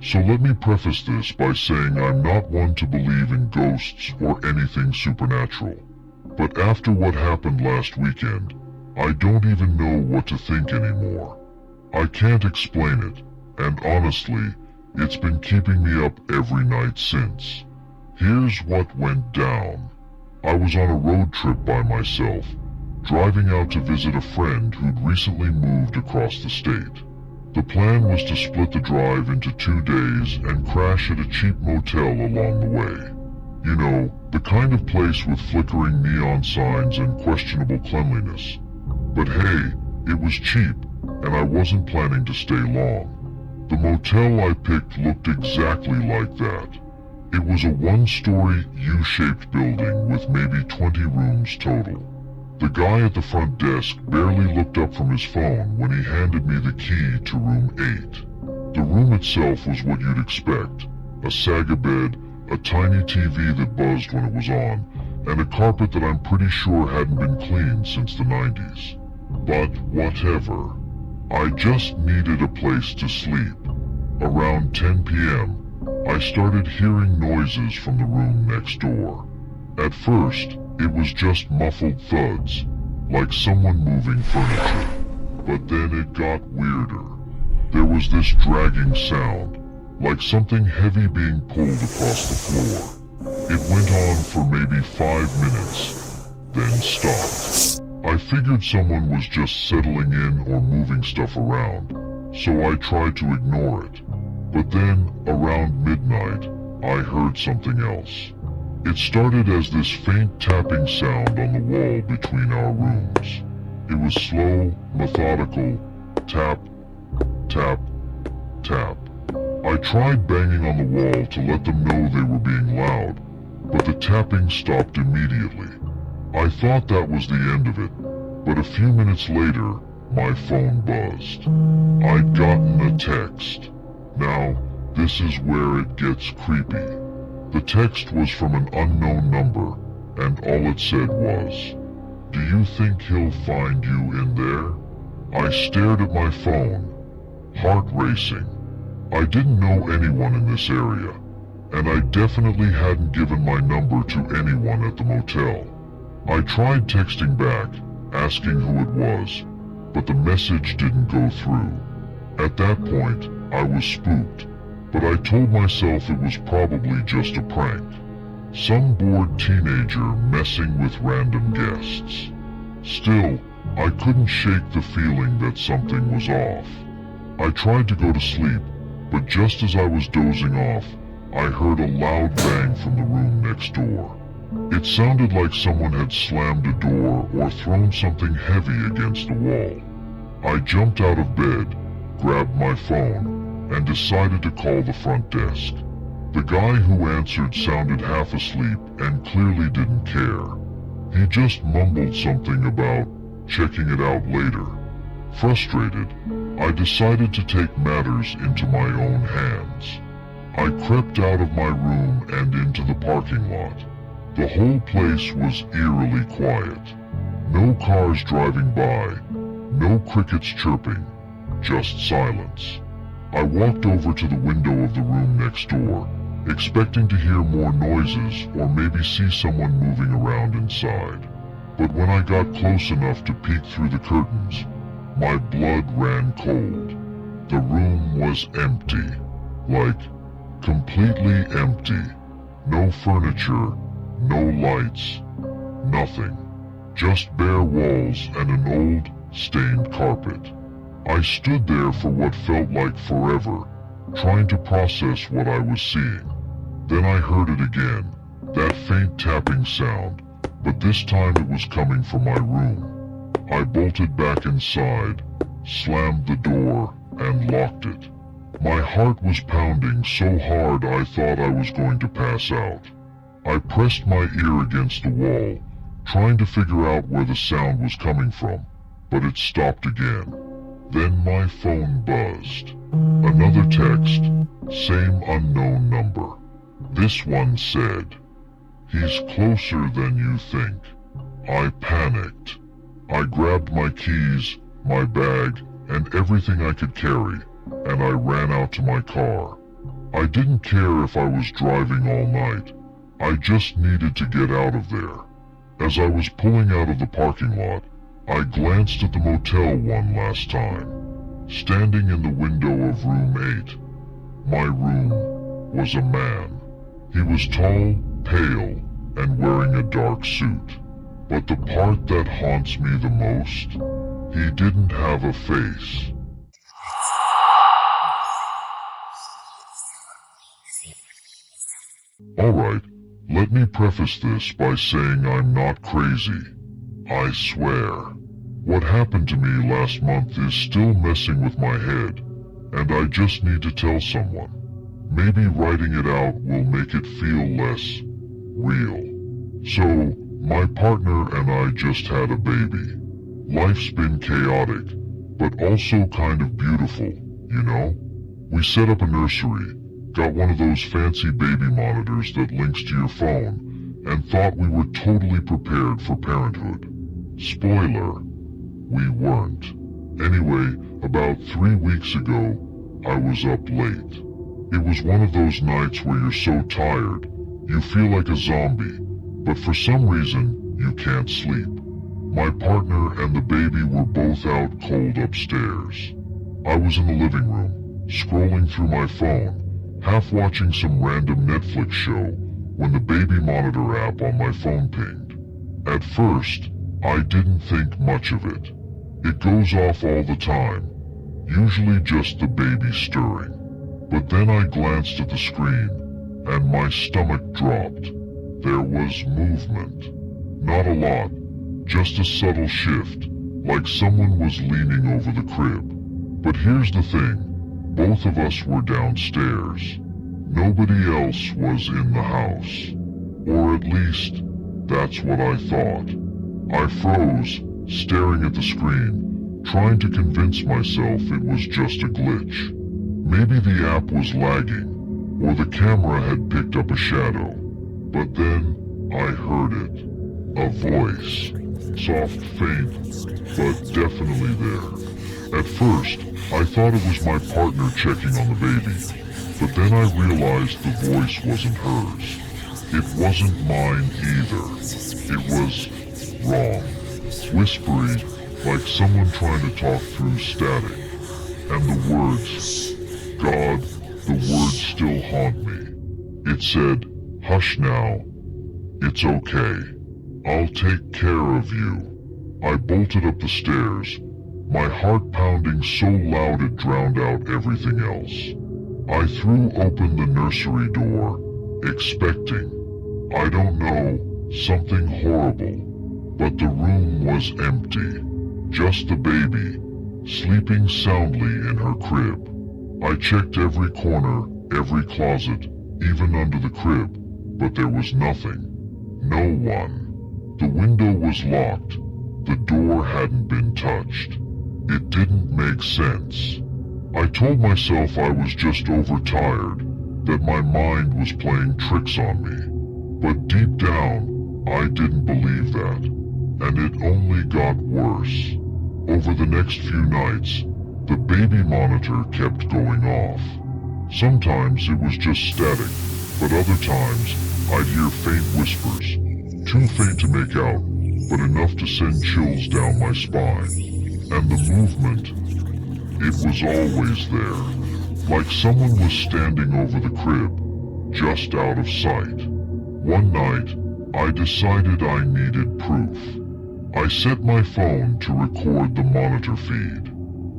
So let me preface this by saying I'm not one to believe in ghosts or anything supernatural. But after what happened last weekend, I don't even know what to think anymore. I can't explain it, and honestly, it's been keeping me up every night since. Here's what went down. I was on a road trip by myself, driving out to visit a friend who'd recently moved across the state. The plan was to split the drive into 2 days and crash at a cheap motel along the way. You know, the kind of place with flickering neon signs and questionable cleanliness. But hey, it was cheap, and I wasn't planning to stay long. The motel I picked looked exactly like that. It was a one-story U-shaped building with maybe 20 rooms total. The guy at the front desk barely looked up from his phone when he handed me the key to room 8. The room itself was what you'd expect. A saga bed, a tiny TV that buzzed when it was on, and a carpet that I'm pretty sure hadn't been cleaned since the 90s. But whatever. I just needed a place to sleep. Around 10 p.m., I started hearing noises from the room next door. At first, it was just muffled thuds, like someone moving furniture. But then it got weirder. There was this dragging sound, like something heavy being pulled across the floor. It went on for maybe 5 minutes, then stopped. I figured someone was just settling in or moving stuff around, so I tried to ignore it. But then, around midnight, I heard something else. It started as this faint tapping sound on the wall between our rooms. It was slow, methodical, tap, tap, tap. I tried banging on the wall to let them know they were being loud, but the tapping stopped immediately. I thought that was the end of it, but a few minutes later, my phone buzzed. I'd gotten a text. Now, this is where it gets creepy. The text was from an unknown number, and all it said was, "Do you think he'll find you in there?" I stared at my phone, heart racing. I didn't know anyone in this area, and I definitely hadn't given my number to anyone at the motel. I tried texting back, asking who it was, but the message didn't go through. At that point, I was spooked, but I told myself it was probably just a prank. Some bored teenager messing with random guests. Still, I couldn't shake the feeling that something was off. I tried to go to sleep, but just as I was dozing off, I heard a loud bang from the room next door. It sounded like someone had slammed a door or thrown something heavy against the wall. I jumped out of bed, grabbed my phone, and decided to call the front desk. The guy who answered sounded half asleep and clearly didn't care. He just mumbled something about checking it out later. Frustrated, I decided to take matters into my own hands. I crept out of my room and into the parking lot. The whole place was eerily quiet. No cars driving by, no crickets chirping, just silence. I walked over to the window of the room next door, expecting to hear more noises or maybe see someone moving around inside. But when I got close enough to peek through the curtains, my blood ran cold. The room was empty, like completely empty. No furniture, no lights, nothing. Just bare walls and an old, stained carpet. I stood there for what felt like forever, trying to process what I was seeing. Then I heard it again, that faint tapping sound, but this time it was coming from my room. I bolted back inside, slammed the door, and locked it. My heart was pounding so hard I thought I was going to pass out. I pressed my ear against the wall, trying to figure out where the sound was coming from, but it stopped again. Then my phone buzzed. Another text, same unknown number. This one said, "He's closer than you think." I panicked. I grabbed my keys, my bag, and everything I could carry, and I ran out to my car. I didn't care if I was driving all night. I just needed to get out of there. As I was pulling out of the parking lot, I glanced at the motel one last time. Standing in the window of room 8, my room, was a man. He was tall, pale, and wearing a dark suit. But the part that haunts me the most, he didn't have a face. Alright, let me preface this by saying I'm not crazy. I swear. What happened to me last month is still messing with my head, and I just need to tell someone. Maybe writing it out will make it feel less real. So, my partner and I just had a baby. Life's been chaotic, but also kind of beautiful, you know? We set up a nursery, got one of those fancy baby monitors that links to your phone, and thought we were totally prepared for parenthood. Spoiler, we weren't. Anyway, about 3 weeks ago, I was up late. It was one of those nights where you're so tired, you feel like a zombie, but for some reason, you can't sleep. My partner and the baby were both out cold upstairs. I was in the living room, scrolling through my phone, half watching some random Netflix show, when the baby monitor app on my phone pinged. At first, I didn't think much of it. It goes off all the time, usually just the baby stirring. But then I glanced at the screen, and my stomach dropped. There was movement. Not a lot, just a subtle shift, like someone was leaning over the crib. But here's the thing, both of us were downstairs. Nobody else was in the house. Or at least, that's what I thought. I froze, staring at the screen, trying to convince myself it was just a glitch. Maybe the app was lagging, or the camera had picked up a shadow. But then, I heard it. A voice. Soft, faint, but definitely there. At first, I thought it was my partner checking on the baby, but then I realized the voice wasn't hers. It wasn't mine either. It was wrong. Whispery, like someone trying to talk through static. And the words, God, the words still haunt me. It said, "Hush now. It's okay. I'll take care of you." I bolted up the stairs, my heart pounding so loud it drowned out everything else. I threw open the nursery door, expecting, I don't know, something horrible. But the room was empty. Just the baby, sleeping soundly in her crib. I checked every corner, every closet, even under the crib, but there was nothing. No one. The window was locked. The door hadn't been touched. It didn't make sense. I told myself I was just overtired, that my mind was playing tricks on me. But deep down, I didn't believe that. And it only got worse. Over the next few nights, the baby monitor kept going off. Sometimes it was just static, but other times I'd hear faint whispers, too faint to make out, but enough to send chills down my spine. And the movement, it was always there, like someone was standing over the crib, just out of sight. One night, I decided I needed proof. I set my phone to record the monitor feed.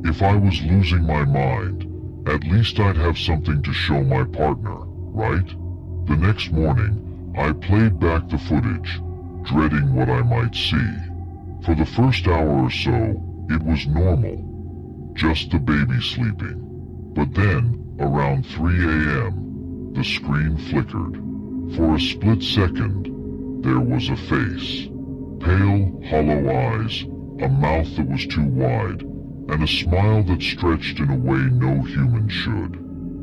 If I was losing my mind, at least I'd have something to show my partner, right? The next morning, I played back the footage, dreading what I might see. For the first hour or so, it was normal, just the baby sleeping. But then, around 3 a.m., the screen flickered. For a split second, there was a face. Pale, hollow eyes, a mouth that was too wide, and a smile that stretched in a way no human should.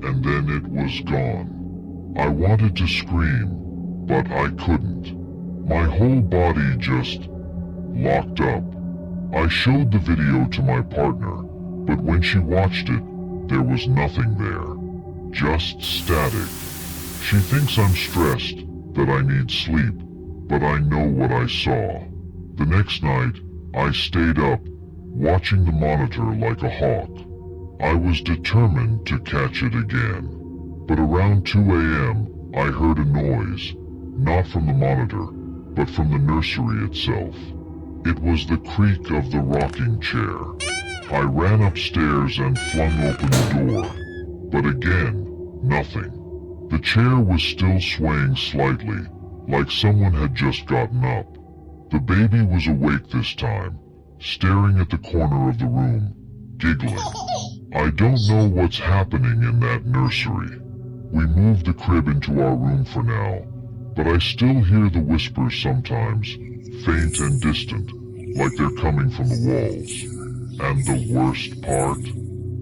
And then it was gone. I wanted to scream, but I couldn't. My whole body just locked up. I showed the video to my partner, but when she watched it, there was nothing there. Just static. She thinks I'm stressed, that I need sleep, but I know what I saw. The next night, I stayed up, watching the monitor like a hawk. I was determined to catch it again. But around 2 a.m., I heard a noise, not from the monitor, but from the nursery itself. It was the creak of the rocking chair. I ran upstairs and flung open the door, but again, nothing. The chair was still swaying slightly, like someone had just gotten up. The baby was awake this time, staring at the corner of the room, giggling. I don't know what's happening in that nursery. We moved the crib into our room for now, but I still hear the whispers sometimes, faint and distant, like they're coming from the walls. And the worst part?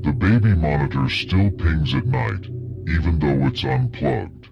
The baby monitor still pings at night, even though it's unplugged.